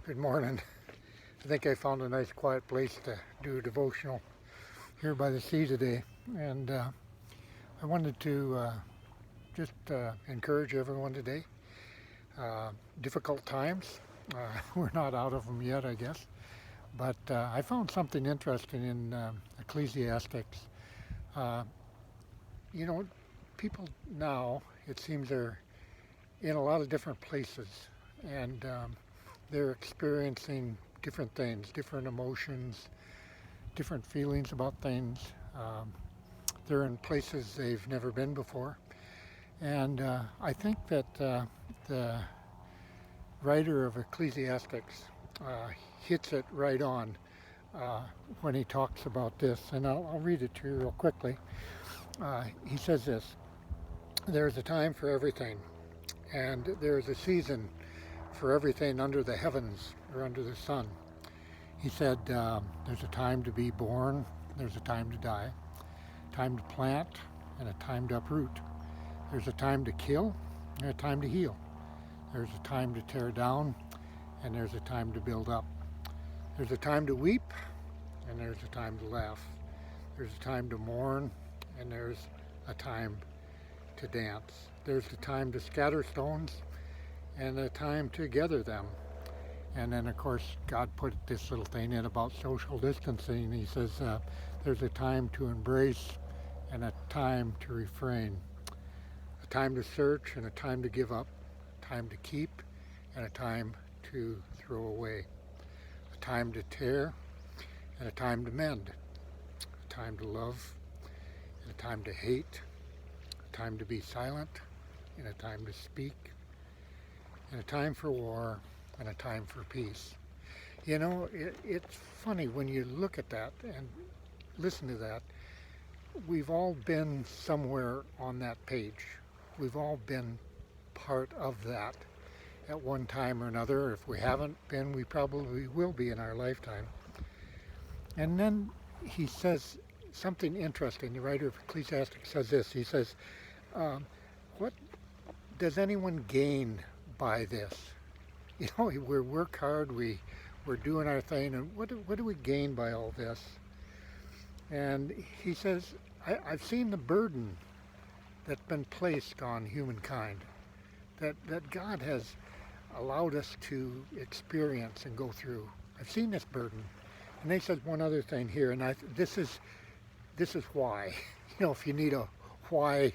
Good morning. I think I found a nice quiet place to do a devotional here by the sea today, and I wanted to just encourage everyone today. Difficult times. We're not out of them yet, I guess, but I found something interesting in Ecclesiastes. Uh, you know, people now, it seems, are in a lot of different places, and they're experiencing different things, different emotions, different feelings about things. Um, they're in places they've never been before. And I think that the writer of Ecclesiastes uh, hits it right on uh, when he talks about this. And I'll read it to you real quickly. He says this: there's a time for everything, and there's a season for everything under the heavens or under the sun. He said, there's a time to be born, there's a time to die, time to plant, and a time to uproot. There's a time to kill, and a time to heal. There's a time to tear down, and there's a time to build up. There's a time to weep, and there's a time to laugh. There's a time to mourn, and there's a time to dance. There's a time to scatter stones, and a time to gather them. And then, of course, God put this little thing in about social distancing. He says there's a time to embrace and a time to refrain, a time to search and a time to give up, a time to keep and a time to throw away, a time to tear and a time to mend, a time to love and a time to hate, a time to be silent and a time to speak, and a time for war and a time for peace. You know, it's funny when you look at that and listen to that. We've all been somewhere on that page. We've all been part of that at one time or another. If we haven't been, we probably will be in our lifetime. And then he says something interesting. The writer of Ecclesiastes says this. He says, what does anyone gain by this? You know, we work hard, we're doing our thing, and what do we gain by all this? And he says, I've seen the burden that's been placed on humankind, that God has allowed us to experience and go through. I've seen this burden. And he says one other thing here, and this is why. You know, if you need a why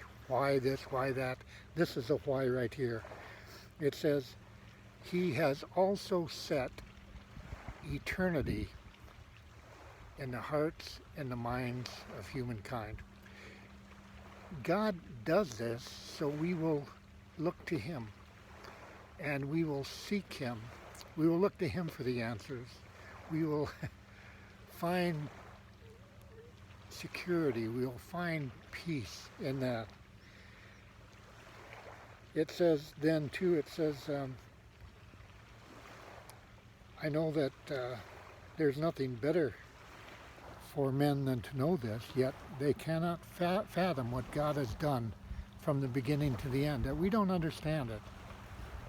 this, why that, this is a why right here. It says, He has also set eternity in the hearts and the minds of humankind. God does this so we will look to Him and we will seek Him. We will look to Him for the answers. We will find security. We will find peace in that. It says then too, it says, I know that there's nothing better for men than to know this, yet they cannot fathom what God has done from the beginning to the end. That we don't understand it,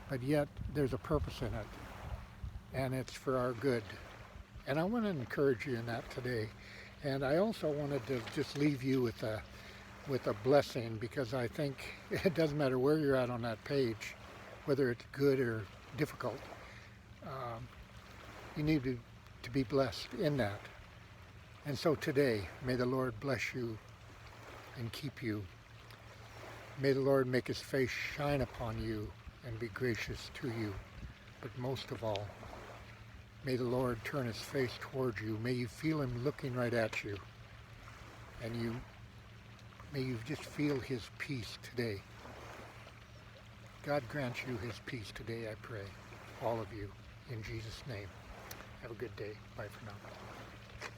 but yet there's a purpose in it, and it's for our good. And I want to encourage you in that today. And I also wanted to just leave you with a blessing, because I think it doesn't matter where you're at on that page, whether it's good or difficult. You need to be blessed in that. And so today, may the Lord bless you and keep you. May the Lord make His face shine upon you and be gracious to you. But most of all, may the Lord turn His face towards you. May you feel Him looking right at you. And may you just feel His peace today. God grant you His peace today, I pray. All of you, in Jesus' name. Have a good day. Bye for now.